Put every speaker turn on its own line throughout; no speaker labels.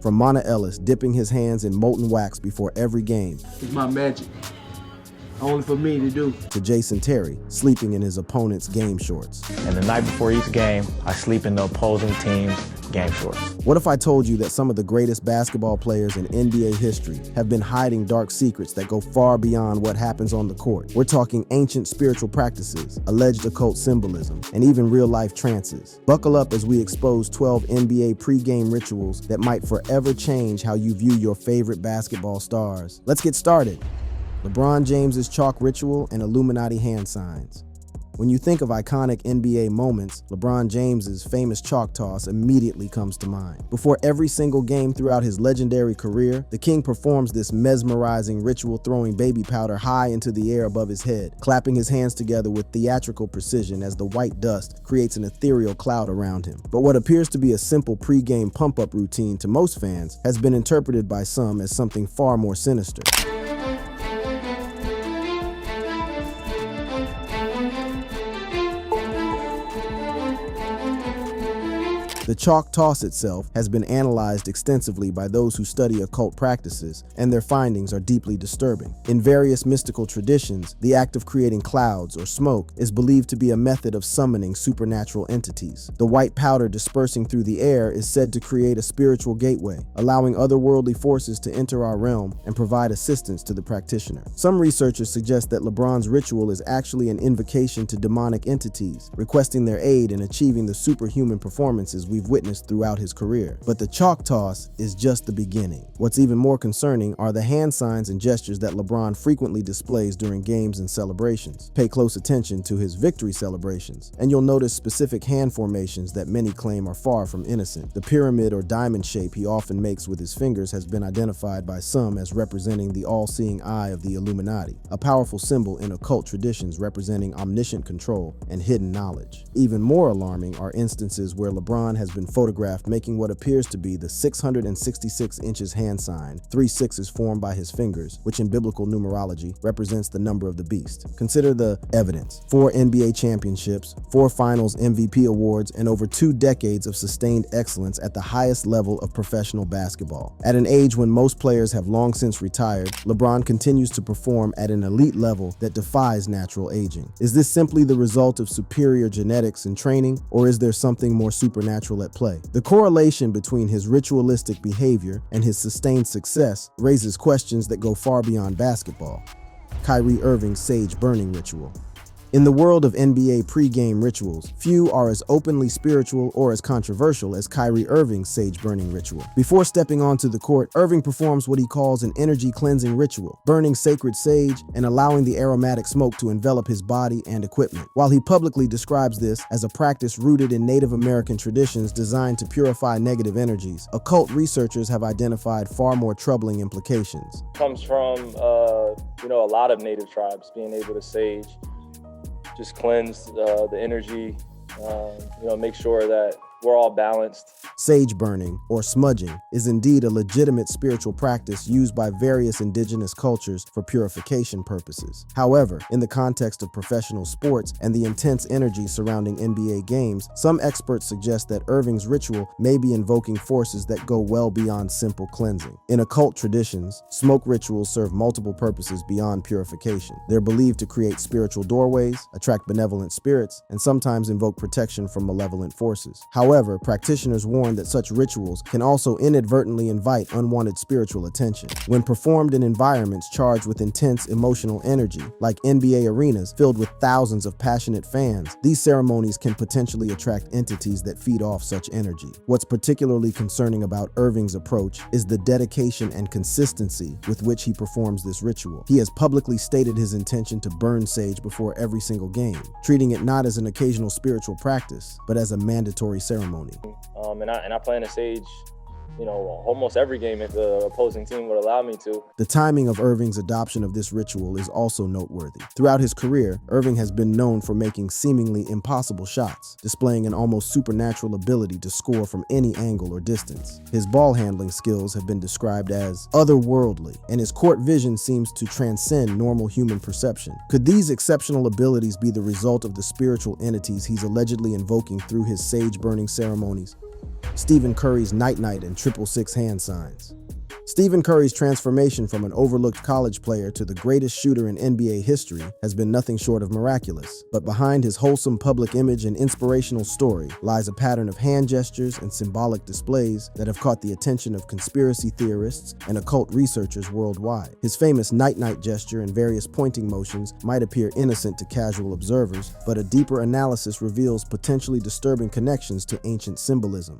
From Monta Ellis dipping his hands in molten wax before every game,
It's my magic. Only for me to do.
to Jason Terry sleeping in his opponent's game shorts.
And the night before each game, I sleep in the opposing team's game shorts.
What if I told you that some of the greatest basketball players in NBA history have been hiding dark secrets that go far beyond what happens on the court? We're talking ancient spiritual practices, alleged occult symbolism, and even real-life trances. Buckle up as we expose 12 NBA pre-game rituals that might forever change how you view your favorite basketball stars. Let's get started. LeBron James's chalk ritual and Illuminati hand signs. When you think of iconic NBA moments, LeBron James's famous chalk toss immediately comes to mind. Before every single game throughout his legendary career, the King performs this mesmerizing ritual, throwing baby powder high into the air above his head, clapping his hands together with theatrical precision as the white dust creates an ethereal cloud around him. But what appears to be a simple pre-game pump-up routine to most fans has been interpreted by some as something far more sinister. The chalk toss itself has been analyzed extensively by those who study occult practices, and their findings are deeply disturbing. In various mystical traditions, the act of creating clouds or smoke is believed to be a method of summoning supernatural entities. The white powder dispersing through the air is said to create a spiritual gateway, allowing otherworldly forces to enter our realm and provide assistance to the practitioner. Some researchers suggest that LeBron's ritual is actually an invocation to demonic entities, requesting their aid in achieving the superhuman performances we've witnessed throughout his career. But the chalk toss is just the beginning. What's even more concerning are the hand signs and gestures that LeBron frequently displays during games and celebrations. Pay close attention to his victory celebrations, and you'll notice specific hand formations that many claim are far from innocent. The pyramid or diamond shape he often makes with his fingers has been identified by some as representing the all-seeing eye of the Illuminati, a powerful symbol in occult traditions representing omniscient control and hidden knowledge. Even more alarming are instances where LeBron has been photographed making what appears to be the 666 inches hand sign, 3 sixes formed by his fingers, which in biblical numerology represents the number of the beast. Consider the evidence: 4 NBA championships, 4 finals MVP awards, and over 2 decades of sustained excellence at the highest level of professional basketball. At an age when most players have long since retired, LeBron continues to perform at an elite level that defies natural aging. Is this simply the result of superior genetics and training, or is there something more supernatural at play? The correlation between his ritualistic behavior and his sustained success raises questions that go far beyond basketball. Kyrie Irving's sage burning ritual. In the world of NBA pre-game rituals, few are as openly spiritual or as controversial as Kyrie Irving's sage-burning ritual. Before stepping onto the court, Irving performs what he calls an energy-cleansing ritual, burning sacred sage and allowing the aromatic smoke to envelop his body and equipment. While he publicly describes this as a practice rooted in Native American traditions designed to purify negative energies, occult researchers have identified far more troubling implications.
Comes from, a lot of native tribes being able to sage, just cleanse the energy, make sure that we're all balanced.
Sage burning, or smudging, is indeed a legitimate spiritual practice used by various indigenous cultures for purification purposes. However, in the context of professional sports and the intense energy surrounding NBA games, some experts suggest that Irving's ritual may be invoking forces that go well beyond simple cleansing. In occult traditions, smoke rituals serve multiple purposes beyond purification. They're believed to create spiritual doorways, attract benevolent spirits, and sometimes invoke protection from malevolent forces. However, practitioners warn that such rituals can also inadvertently invite unwanted spiritual attention. When performed in environments charged with intense emotional energy, like NBA arenas filled with thousands of passionate fans, these ceremonies can potentially attract entities that feed off such energy. What's particularly concerning about Irving's approach is the dedication and consistency with which he performs this ritual. He has publicly stated his intention to burn sage before every single game, treating it not as an occasional spiritual practice, but as a mandatory ceremony.
And I plan to sage, almost every game if the opposing team would allow me to.
The timing of Irving's adoption of this ritual is also noteworthy. Throughout his career, Irving has been known for making seemingly impossible shots, displaying an almost supernatural ability to score from any angle or distance. His ball handling skills have been described as otherworldly, and his court vision seems to transcend normal human perception. Could these exceptional abilities be the result of the spiritual entities he's allegedly invoking through his sage-burning ceremonies? Stephen Curry's night-night and triple-six hand signs. Stephen Curry's transformation from an overlooked college player to the greatest shooter in NBA history has been nothing short of miraculous. But behind his wholesome public image and inspirational story lies a pattern of hand gestures and symbolic displays that have caught the attention of conspiracy theorists and occult researchers worldwide. His famous night-night gesture and various pointing motions might appear innocent to casual observers, but a deeper analysis reveals potentially disturbing connections to ancient symbolism.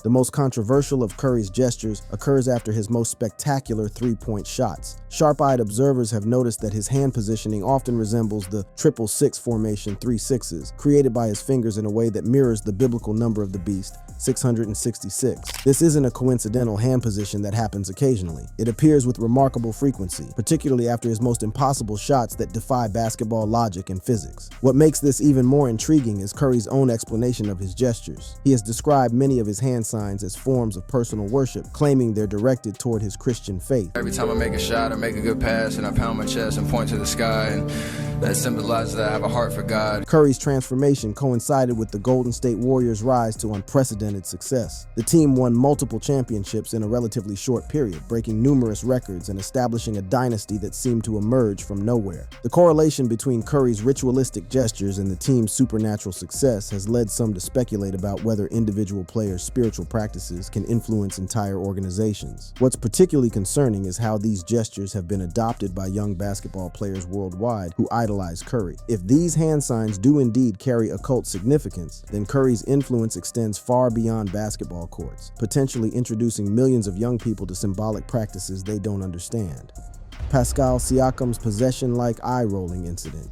The most controversial of Curry's gestures occurs after his most spectacular three-point shots. Sharp-eyed observers have noticed that his hand positioning often resembles the triple-six formation 3-6s, created by his fingers in a way that mirrors the biblical number of the beast, 666. This isn't a coincidental hand position that happens occasionally. It appears with remarkable frequency, particularly after his most impossible shots that defy basketball logic and physics. What makes this even more intriguing is Curry's own explanation of his gestures. He has described many of his hand signs as forms of personal worship, claiming they're directed toward his Christian faith.
Every time I make a shot, I make a good pass, and I pound my chest and point to the sky, and that symbolizes that I have a heart for God.
Curry's transformation coincided with the Golden State Warriors' rise to unprecedented success. The team won multiple championships in a relatively short period, breaking numerous records and establishing a dynasty that seemed to emerge from nowhere. The correlation between Curry's ritualistic gestures and the team's supernatural success has led some to speculate about whether individual players' spiritual practices can influence entire organizations. What's particularly concerning is how these gestures have been adopted by young basketball players worldwide who idolize Curry. If these hand signs do indeed carry occult significance, then Curry's influence extends far beyond basketball courts, potentially introducing millions of young people to symbolic practices they don't understand. Pascal Siakam's possession-like eye-rolling incident.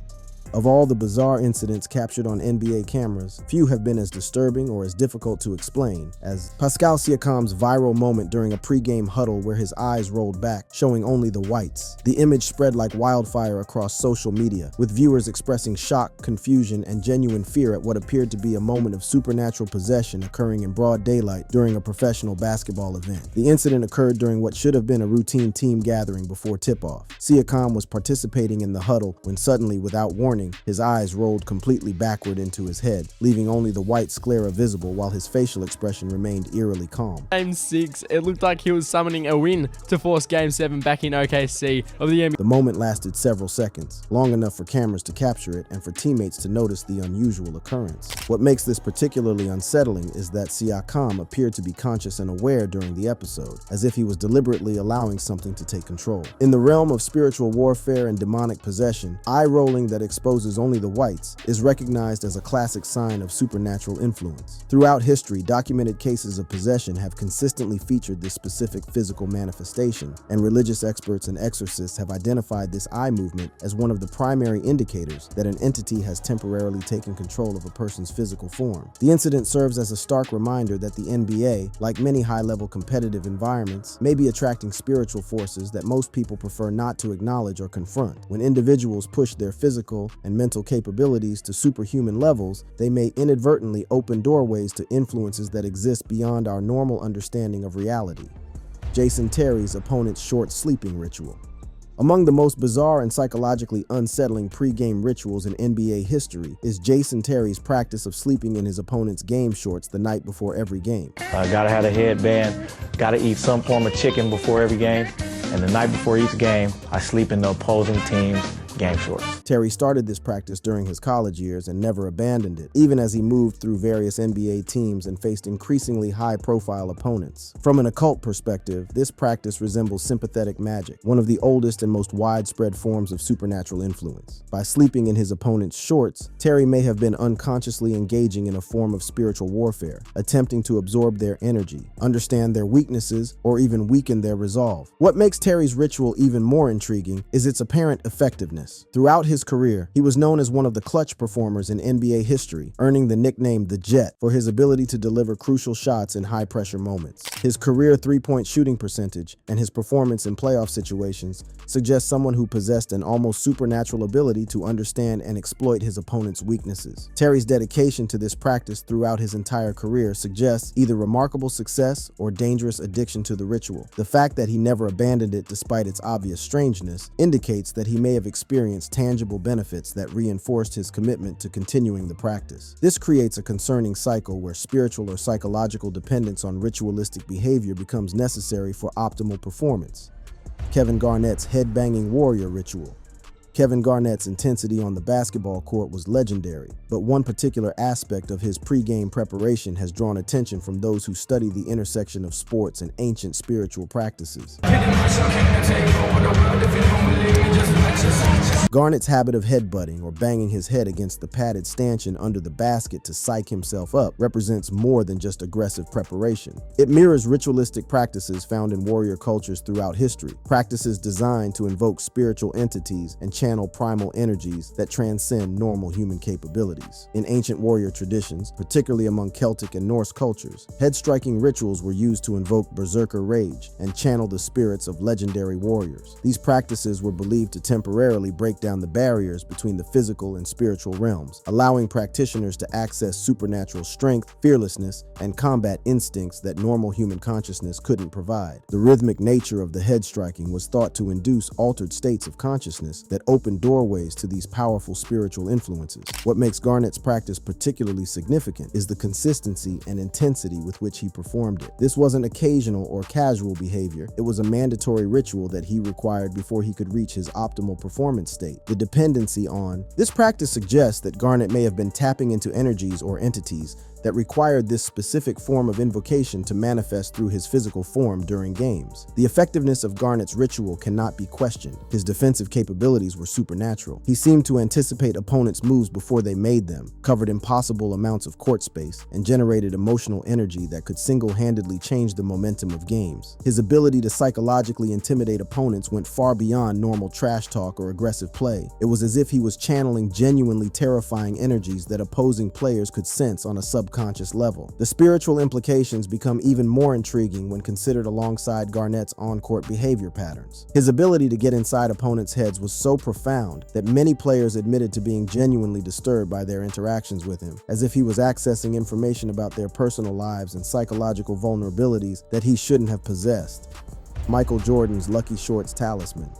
Of all the bizarre incidents captured on NBA cameras, few have been as disturbing or as difficult to explain as Pascal Siakam's viral moment during a pre-game huddle where his eyes rolled back, showing only the whites. The image spread like wildfire across social media, with viewers expressing shock, confusion, and genuine fear at what appeared to be a moment of supernatural possession occurring in broad daylight during a professional basketball event. The incident occurred during what should have been a routine team gathering before tip-off. Siakam was participating in the huddle when suddenly, without warning, his eyes rolled completely backward into his head, leaving only the white sclera visible while his facial expression remained eerily calm.
Game 6, it looked like he was summoning a win to force Game 7 back in OKC of the NBA.
The moment lasted several seconds, long enough for cameras to capture it and for teammates to notice the unusual occurrence. What makes this particularly unsettling is that Siakam appeared to be conscious and aware during the episode, as if he was deliberately allowing something to take control. In the realm of spiritual warfare and demonic possession, eye-rolling that exposes only the whites is recognized as a classic sign of supernatural influence. Throughout history, documented cases of possession have consistently featured this specific physical manifestation, and religious experts and exorcists have identified this eye movement as one of the primary indicators that an entity has temporarily taken control of a person's physical form. The incident serves as a stark reminder that the NBA, like many high-level competitive environments, may be attracting spiritual forces that most people prefer not to acknowledge or confront. When individuals push their physical and mental capabilities to superhuman levels, they may inadvertently open doorways to influences that exist beyond our normal understanding of reality. Jason Terry's opponent's short sleeping ritual. Among the most bizarre and psychologically unsettling pre-game rituals in NBA history is Jason Terry's practice of sleeping in his opponent's game shorts the night before every game.
Gotta have a headband, gotta eat some form of chicken before every game, and the night before each game, I sleep in the opposing team's game shorts.
Terry started this practice during his college years and never abandoned it, even as he moved through various NBA teams and faced increasingly high-profile opponents. From an occult perspective, this practice resembles sympathetic magic, one of the oldest and most widespread forms of supernatural influence. By sleeping in his opponent's shorts, Terry may have been unconsciously engaging in a form of spiritual warfare, attempting to absorb their energy, understand their weaknesses, or even weaken their resolve. What makes Terry's ritual even more intriguing is its apparent effectiveness. Throughout his career, he was known as one of the clutch performers in NBA history, earning the nickname The Jet for his ability to deliver crucial shots in high-pressure moments. His career three-point shooting percentage and his performance in playoff situations suggest someone who possessed an almost supernatural ability to understand and exploit his opponent's weaknesses. Terry's dedication to this practice throughout his entire career suggests either remarkable success or dangerous addiction to the ritual. The fact that he never abandoned it despite its obvious strangeness indicates that he may have experienced experienced tangible benefits that reinforced his commitment to continuing the practice. This creates a concerning cycle where spiritual or psychological dependence on ritualistic behavior becomes necessary for optimal performance. Kevin Garnett's head-banging warrior ritual. Kevin Garnett's intensity on the basketball court was legendary, but one particular aspect of his pre-game preparation has drawn attention from those who study the intersection of sports and ancient spiritual practices. Garnett's habit of headbutting or banging his head against the padded stanchion under the basket to psych himself up represents more than just aggressive preparation. It mirrors ritualistic practices found in warrior cultures throughout history, practices designed to invoke spiritual entities and channel primal energies that transcend normal human capabilities. In ancient warrior traditions, particularly among Celtic and Norse cultures, head-striking rituals were used to invoke berserker rage and channel the spirits of legendary warriors. These practices were believed to temporarily break down the barriers between the physical and spiritual realms, allowing practitioners to access supernatural strength, fearlessness, and combat instincts that normal human consciousness couldn't provide. The rhythmic nature of the head striking was thought to induce altered states of consciousness that open doorways to these powerful spiritual influences. What makes Garnett's practice particularly significant is the consistency and intensity with which he performed it. This wasn't occasional or casual behavior, it was a mandatory ritual that he required before he could reach his optimal performance state. The dependency on this practice suggests that Garnett may have been tapping into energies or entities that required this specific form of invocation to manifest through his physical form during games. The effectiveness of Garnett's ritual cannot be questioned. His defensive capabilities were supernatural. He seemed to anticipate opponents' moves before they made them, covered impossible amounts of court space, and generated emotional energy that could single-handedly change the momentum of games. His ability to psychologically intimidate opponents went far beyond normal trash talk or aggressive play. It was as if he was channeling genuinely terrifying energies that opposing players could sense on a subconscious level. The spiritual implications become even more intriguing when considered alongside Garnett's on-court behavior patterns. His ability to get inside opponents' heads was so profound that many players admitted to being genuinely disturbed by their interactions with him, as if he was accessing information about their personal lives and psychological vulnerabilities that he shouldn't have possessed. Michael Jordan's Lucky Shorts talisman.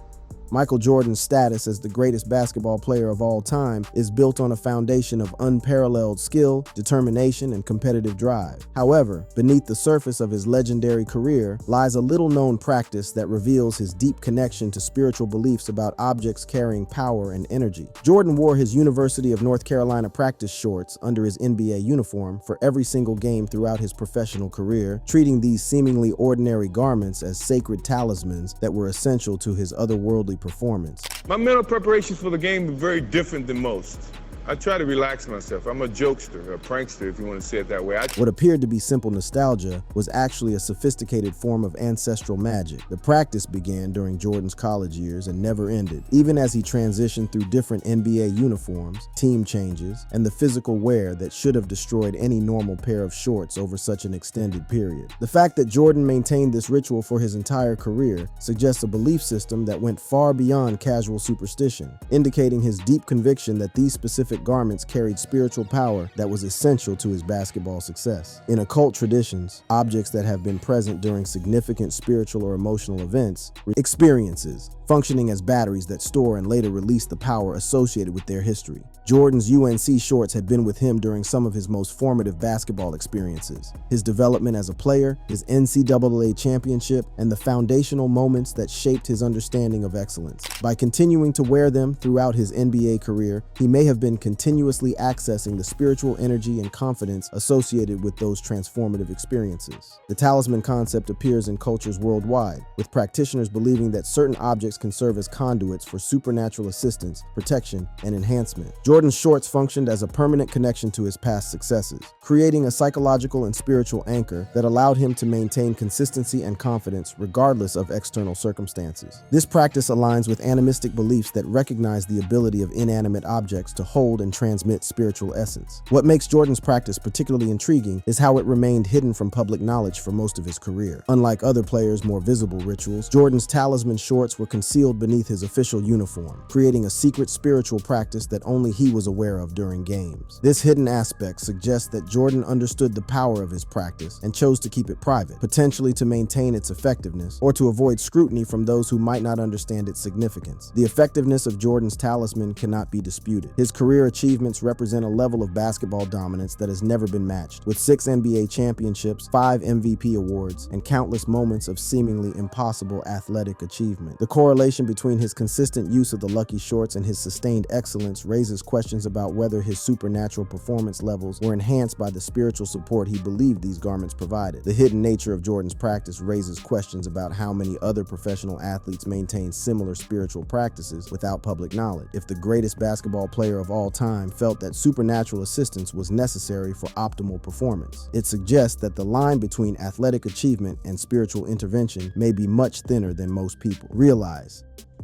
Michael Jordan's status as the greatest basketball player of all time is built on a foundation of unparalleled skill, determination, and competitive drive. However, beneath the surface of his legendary career lies a little-known practice that reveals his deep connection to spiritual beliefs about objects carrying power and energy. Jordan wore his University of North Carolina practice shorts under his NBA uniform for every single game throughout his professional career, treating these seemingly ordinary garments as sacred talismans that were essential to his otherworldly performance.
My mental preparations for the game are very different than most. I try to relax myself. I'm a jokester, a prankster, if you want to say it that way.
What appeared to be simple nostalgia was actually a sophisticated form of ancestral magic. The practice began during Jordan's college years and never ended, even as he transitioned through different NBA uniforms, team changes, and the physical wear that should have destroyed any normal pair of shorts over such an extended period. The fact that Jordan maintained this ritual for his entire career suggests a belief system that went far beyond casual superstition, indicating his deep conviction that these specific garments carried spiritual power that was essential to his basketball success. In occult traditions, objects that have been present during significant spiritual or emotional events, experiences, functioning as batteries that store and later release the power associated with their history. Jordan's UNC shorts had been with him during some of his most formative basketball experiences. His development as a player, his NCAA championship, and the foundational moments that shaped his understanding of excellence. By continuing to wear them throughout his NBA career, he may have been continuously accessing the spiritual energy and confidence associated with those transformative experiences. The talisman concept appears in cultures worldwide, with practitioners believing that certain objects can serve as conduits for supernatural assistance, protection, and enhancement. Jordan's shorts functioned as a permanent connection to his past successes, creating a psychological and spiritual anchor that allowed him to maintain consistency and confidence regardless of external circumstances. This practice aligns with animistic beliefs that recognize the ability of inanimate objects to hold and transmit spiritual essence. What makes Jordan's practice particularly intriguing is how it remained hidden from public knowledge for most of his career. Unlike other players' more visible rituals, Jordan's talisman shorts were considered concealed beneath his official uniform, creating a secret spiritual practice that only he was aware of during games. This hidden aspect suggests that Jordan understood the power of his practice and chose to keep it private, potentially to maintain its effectiveness or to avoid scrutiny from those who might not understand its significance. The effectiveness of Jordan's talisman cannot be disputed. His career achievements represent a level of basketball dominance that has never been matched, with 6 NBA championships, 5 MVP awards, and countless moments of seemingly impossible athletic achievement. The correlation between his consistent use of the lucky shorts and his sustained excellence raises questions about whether his supernatural performance levels were enhanced by the spiritual support he believed these garments provided. The hidden nature of Jordan's practice raises questions about how many other professional athletes maintain similar spiritual practices without public knowledge. If the greatest basketball player of all time felt that supernatural assistance was necessary for optimal performance, it suggests that the line between athletic achievement and spiritual intervention may be much thinner than most people realize.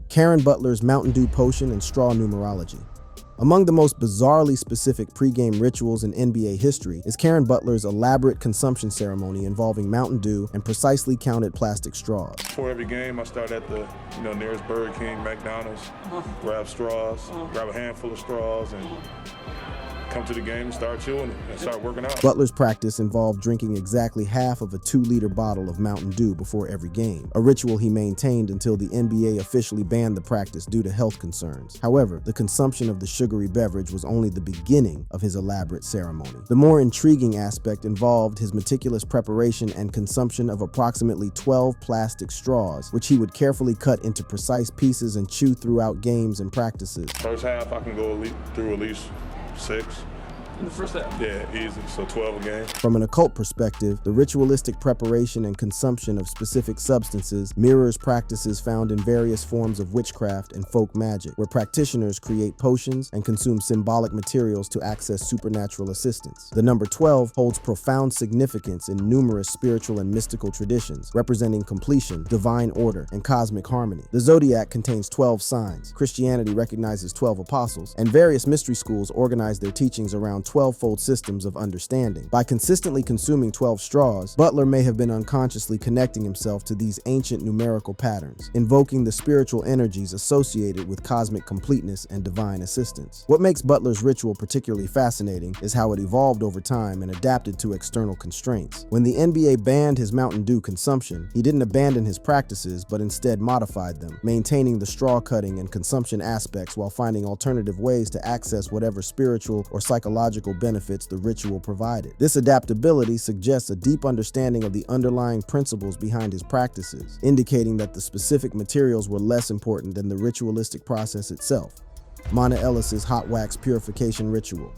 Caron Butler's Mountain Dew potion and straw numerology. Among the most bizarrely specific pregame rituals in NBA history is Caron Butler's elaborate consumption ceremony involving Mountain Dew and precisely counted plastic straws.
Before every game, I start at the nearest Burger King, McDonald's, grab straws, grab a handful of straws, and come to the game and start chewing and start working out.
Butler's practice involved drinking exactly half of a 2-liter bottle of Mountain Dew before every game, a ritual he maintained until the NBA officially banned the practice due to health concerns. However, the consumption of the sugary beverage was only the beginning of his elaborate ceremony. The more intriguing aspect involved his meticulous preparation and consumption of approximately 12 plastic straws, which he would carefully cut into precise pieces and chew throughout games and practices.
First half, I can go through at least 6.
In the first half?
Yeah, easy. So 12 a game.
From an occult perspective, the ritualistic preparation and consumption of specific substances mirrors practices found in various forms of witchcraft and folk magic, where practitioners create potions and consume symbolic materials to access supernatural assistance. The number 12 holds profound significance in numerous spiritual and mystical traditions, representing completion, divine order, and cosmic harmony. The zodiac contains 12 signs. Christianity recognizes 12 apostles, and various mystery schools organize their teachings around 12-fold systems of understanding. By consistently consuming 12 straws, Butler may have been unconsciously connecting himself to these ancient numerical patterns, invoking the spiritual energies associated with cosmic completeness and divine assistance. What makes Butler's ritual particularly fascinating is how it evolved over time and adapted to external constraints. When the NBA banned his Mountain Dew consumption, he didn't abandon his practices, but instead modified them, maintaining the straw cutting and consumption aspects while finding alternative ways to access whatever spiritual or psychological benefits the ritual provided. This adaptability suggests a deep understanding of the underlying principles behind his practices, indicating that the specific materials were less important than the ritualistic process itself. Monta Ellis's hot wax purification ritual.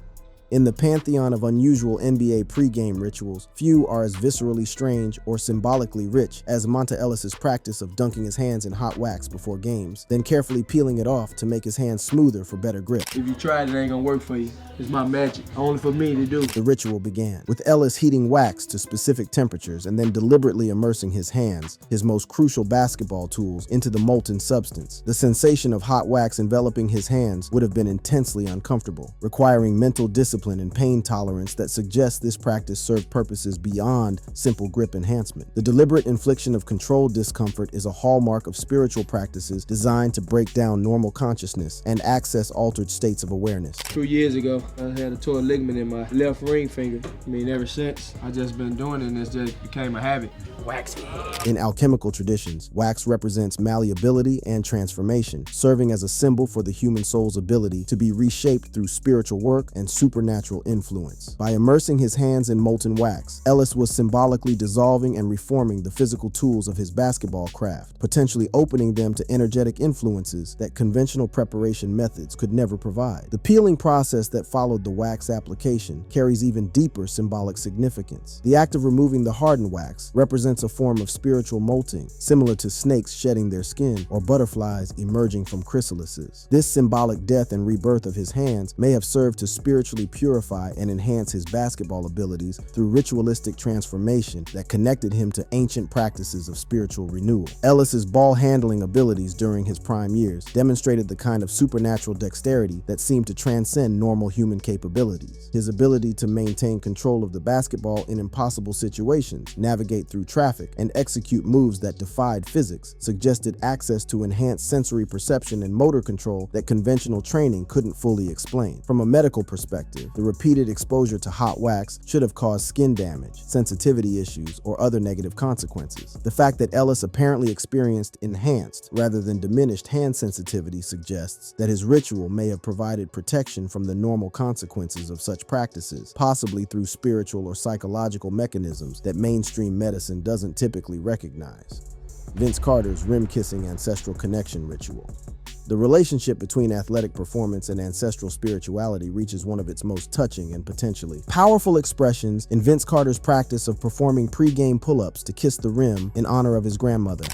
In the pantheon of unusual NBA pregame rituals, few are as viscerally strange or symbolically rich as Monta Ellis's practice of dunking his hands in hot wax before games, then carefully peeling it off to make his hands smoother for better grip.
If you try it, it ain't gonna work for you. It's my magic, only for me to do.
The ritual began, with Ellis heating wax to specific temperatures and then deliberately immersing his hands, his most crucial basketball tools, into the molten substance. The sensation of hot wax enveloping his hands would have been intensely uncomfortable, requiring mental discipline and pain tolerance that suggests this practice served purposes beyond simple grip enhancement. The deliberate infliction of controlled discomfort is a hallmark of spiritual practices designed to break down normal consciousnness and access altered states of awareness.
2 years ago, I had a torn ligament in my left ring finger. Ever since, I just been doing it and it's just became a habit. Waxy.
In alchemical traditions, wax represents malleability and transformation, serving as a symbol for the human soul's ability to be reshaped through spiritual work and supernatural influence. By immersing his hands in molten wax, Ellis was symbolically dissolving and reforming the physical tools of his basketball craft, potentially opening them to energetic influences that conventional preparation methods could never provide. The peeling process that followed the wax application carries even deeper symbolic significance. The act of removing the hardened wax represents a form of spiritual molting, similar to snakes shedding their skin or butterflies emerging from chrysalises. This symbolic death and rebirth of his hands may have served to spiritually purify and enhance his basketball abilities through ritualistic transformation that connected him to ancient practices of spiritual renewal. Ellis's ball handling abilities during his prime years demonstrated the kind of supernatural dexterity that seemed to transcend normal human capabilities. His ability to maintain control of the basketball in impossible situations, navigate through traffic traffic and execute moves that defied physics, suggested access to enhanced sensory perception and motor control that conventional training couldn't fully explain. From a medical perspective, the repeated exposure to hot wax should have caused skin damage, sensitivity issues, or other negative consequences. The fact that Ellis apparently experienced enhanced rather than diminished hand sensitivity suggests that his ritual may have provided protection from the normal consequences of such practices, possibly through spiritual or psychological mechanisms that mainstream medicine doesn't typically recognize. Vince Carter's rim-kissing ancestral connection ritual. The relationship between athletic performance and ancestral spirituality reaches one of its most touching and potentially powerful expressions in Vince Carter's practice of performing pre-game pull-ups to kiss the rim in honor of his grandmother.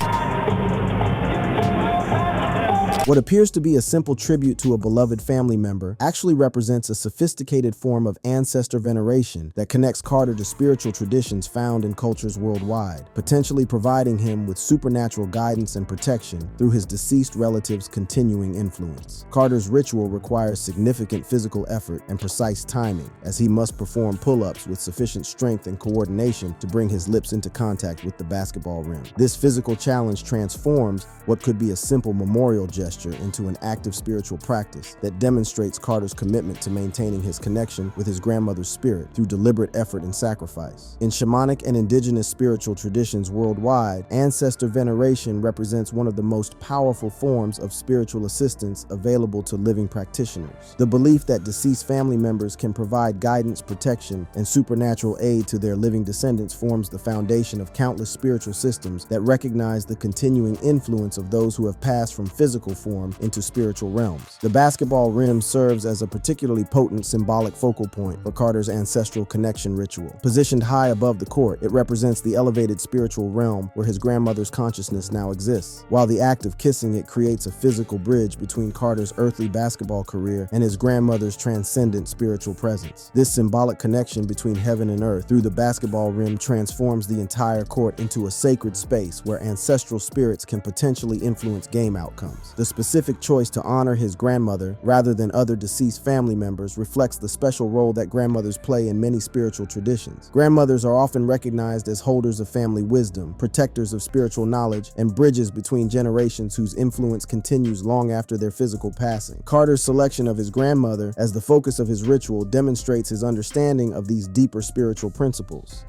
What appears to be a simple tribute to a beloved family member actually represents a sophisticated form of ancestor veneration that connects Carter to spiritual traditions found in cultures worldwide, potentially providing him with supernatural guidance and protection through his deceased relatives' continuing influence. Carter's ritual requires significant physical effort and precise timing, as he must perform pull-ups with sufficient strength and coordination to bring his lips into contact with the basketball rim. This physical challenge transforms what could be a simple memorial gesture into an active spiritual practice that demonstrates Carter's commitment to maintaining his connection with his grandmother's spirit through deliberate effort and sacrifice. In shamanic and indigenous spiritual traditions worldwide, ancestor veneration represents one of the most powerful forms of spiritual assistance available to living practitioners. The belief that deceased family members can provide guidance, protection, and supernatural aid to their living descendants forms the foundation of countless spiritual systems that recognize the continuing influence of those who have passed from physical form into spiritual realms. The basketball rim serves as a particularly potent symbolic focal point for Carter's ancestral connection ritual. Positioned high above the court, it represents the elevated spiritual realm where his grandmother's consciousness now exists. While the act of kissing it creates a physical bridge between Carter's earthly basketball career and his grandmother's transcendent spiritual presence. This symbolic connection between heaven and earth through the basketball rim transforms the entire court into a sacred space where ancestral spirits can potentially influence game outcomes. The specific choice to honor his grandmother rather than other deceased family members reflects the special role that grandmothers play in many spiritual traditions. Grandmothers are often recognized as holders of family wisdom, protectors of spiritual knowledge, and bridges between generations whose influence continues long after their physical passing. Carter's selection of his grandmother as the focus of his ritual demonstrates his understanding of these deeper spiritual principles.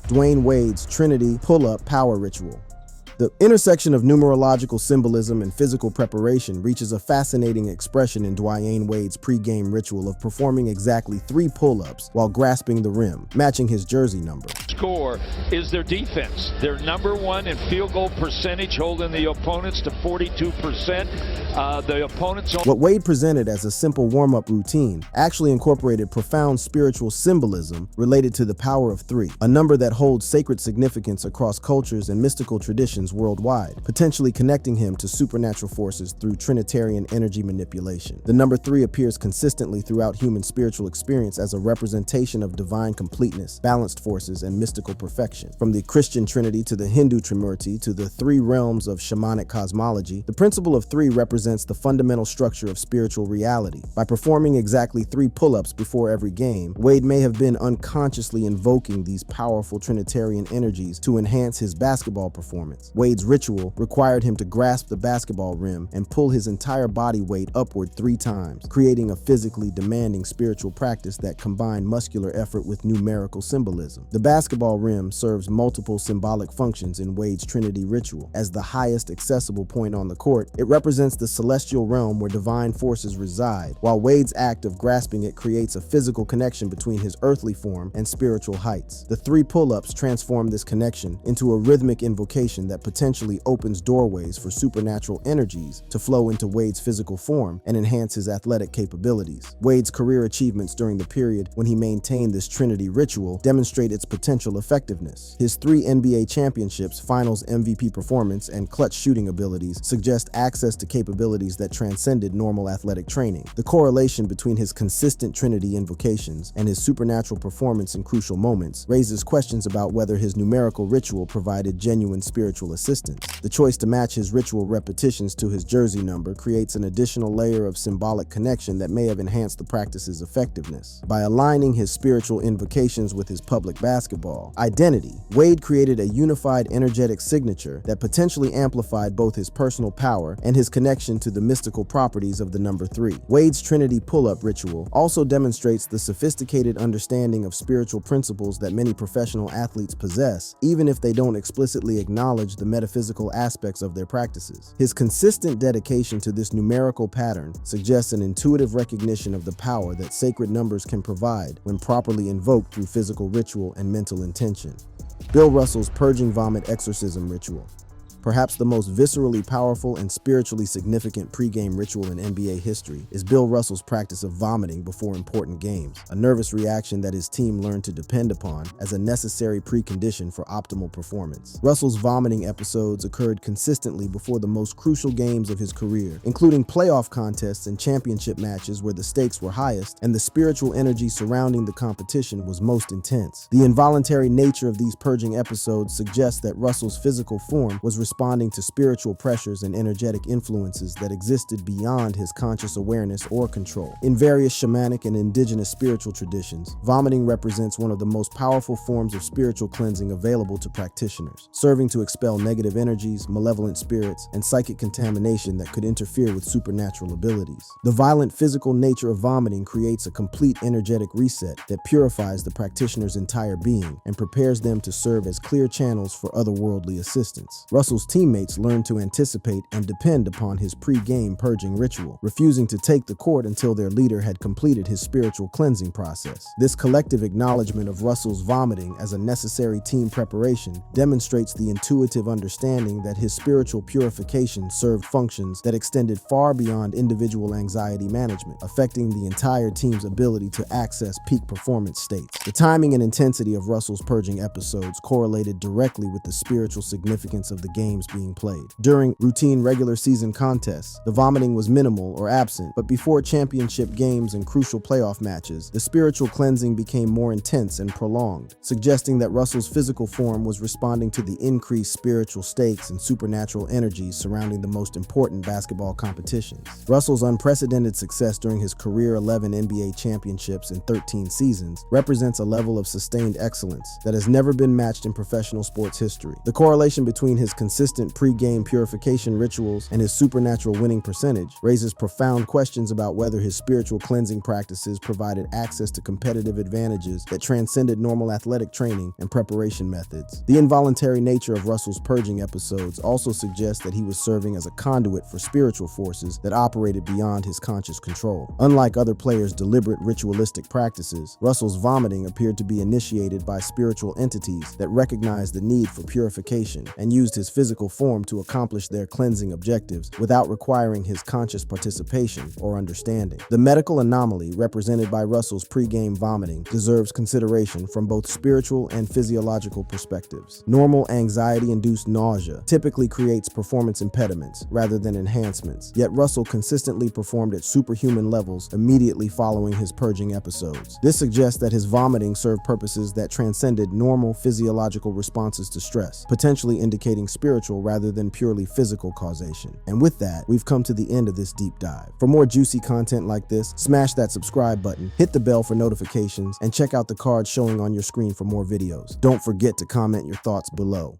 Dwayne Wade's Trinity Pull-Up Power Ritual. The intersection of numerological symbolism and physical preparation reaches a fascinating expression in Dwayne Wade's pre-game ritual of performing exactly 3 pull-ups while grasping the rim, matching his jersey number.
Score is their defense. They're #1 in field goal percentage, holding the opponents to 42%. The opponents.
What Wade presented as a simple warm-up routine actually incorporated profound spiritual symbolism related to the power of 3, a number that holds sacred significance across cultures and mystical traditions worldwide, potentially connecting him to supernatural forces through Trinitarian energy manipulation. The number 3 appears consistently throughout human spiritual experience as a representation of divine completeness, balanced forces, and mystical perfection. From the Christian Trinity to the Hindu Trimurti to the 3 realms of shamanic cosmology, the principle of 3 represents the fundamental structure of spiritual reality. By performing exactly 3 pull-ups before every game, Wade may have been unconsciously invoking these powerful Trinitarian energies to enhance his basketball performance. Wade's ritual required him to grasp the basketball rim and pull his entire body weight upward 3 times, creating a physically demanding spiritual practice that combined muscular effort with numerical symbolism. The basketball rim serves multiple symbolic functions in Wade's Trinity ritual. As the highest accessible point on the court, it represents the celestial realm where divine forces reside, while Wade's act of grasping it creates a physical connection between his earthly form and spiritual heights. The 3 pull-ups transform this connection into a rhythmic invocation that potentially opens doorways for supernatural energies to flow into Wade's physical form and enhance his athletic capabilities. Wade's career achievements during the period when he maintained this Trinity ritual demonstrate its potential effectiveness. His 3 NBA championships, finals MVP performance, and clutch shooting abilities suggest access to capabilities that transcended normal athletic training. The correlation between his consistent Trinity invocations and his supernatural performance in crucial moments raises questions about whether his numerical ritual provided genuine spiritual assistance. The choice to match his ritual repetitions to his jersey number creates an additional layer of symbolic connection that may have enhanced the practice's effectiveness. By aligning his spiritual invocations with his public basketball identity, Wade created a unified energetic signature that potentially amplified both his personal power and his connection to the mystical properties of the number 3. Wade's Trinity pull-up ritual also demonstrates the sophisticated understanding of spiritual principles that many professional athletes possess, even if they don't explicitly acknowledge the metaphysical aspects of their practices. His consistent dedication to this numerical pattern suggests an intuitive recognition of the power that sacred numbers can provide when properly invoked through physical ritual and mental intention. Bill Russell's purging vomit exorcism ritual. Perhaps the most viscerally powerful and spiritually significant pregame ritual in NBA history is Bill Russell's practice of vomiting before important games, a nervous reaction that his team learned to depend upon as a necessary precondition for optimal performance. Russell's vomiting episodes occurred consistently before the most crucial games of his career, including playoff contests and championship matches where the stakes were highest and the spiritual energy surrounding the competition was most intense. The involuntary nature of these purging episodes suggests that Russell's physical form was responding to spiritual pressures and energetic influences that existed beyond his conscious awareness or control. In various shamanic and indigenous spiritual traditions, vomiting represents one of the most powerful forms of spiritual cleansing available to practitioners, serving to expel negative energies, malevolent spirits, and psychic contamination that could interfere with supernatural abilities. The violent physical nature of vomiting creates a complete energetic reset that purifies the practitioner's entire being and prepares them to serve as clear channels for otherworldly assistance. Russell's teammates learned to anticipate and depend upon his pre-game purging ritual, refusing to take the court until their leader had completed his spiritual cleansing process. This collective acknowledgement of Russell's vomiting as a necessary team preparation demonstrates the intuitive understanding that his spiritual purification served functions that extended far beyond individual anxiety management, affecting the entire team's ability to access peak performance states. The timing and intensity of Russell's purging episodes correlated directly with the spiritual significance of the games being played. During routine regular season contests, the vomiting was minimal or absent, but before championship games and crucial playoff matches, the spiritual cleansing became more intense and prolonged, suggesting that Russell's physical form was responding to the increased spiritual stakes and supernatural energies surrounding the most important basketball competitions. Russell's unprecedented success during his career 11 NBA championships in 13 seasons represents a level of sustained excellence that has never been matched in professional sports history. The correlation between his consistent pre-game purification rituals and his supernatural winning percentage raises profound questions about whether his spiritual cleansing practices provided access to competitive advantages that transcended normal athletic training and preparation methods. The involuntary nature of Russell's purging episodes also suggests that he was serving as a conduit for spiritual forces that operated beyond his conscious control. Unlike other players' deliberate ritualistic practices, Russell's vomiting appeared to be initiated by spiritual entities that recognized the need for purification and used his physical form to accomplish their cleansing objectives without requiring his conscious participation or understanding. The medical anomaly represented by Russell's pre-game vomiting deserves consideration from both spiritual and physiological perspectives. Normal anxiety-induced nausea typically creates performance impediments rather than enhancements, yet Russell consistently performed at superhuman levels immediately following his purging episodes. This suggests that his vomiting served purposes that transcended normal physiological responses to stress, potentially indicating spiritual rather than purely physical causation. And with that, we've come to the end of this deep dive. For more juicy content like this, smash that subscribe button, hit the bell for notifications, and check out the cards showing on your screen for more videos. Don't forget to comment your thoughts below.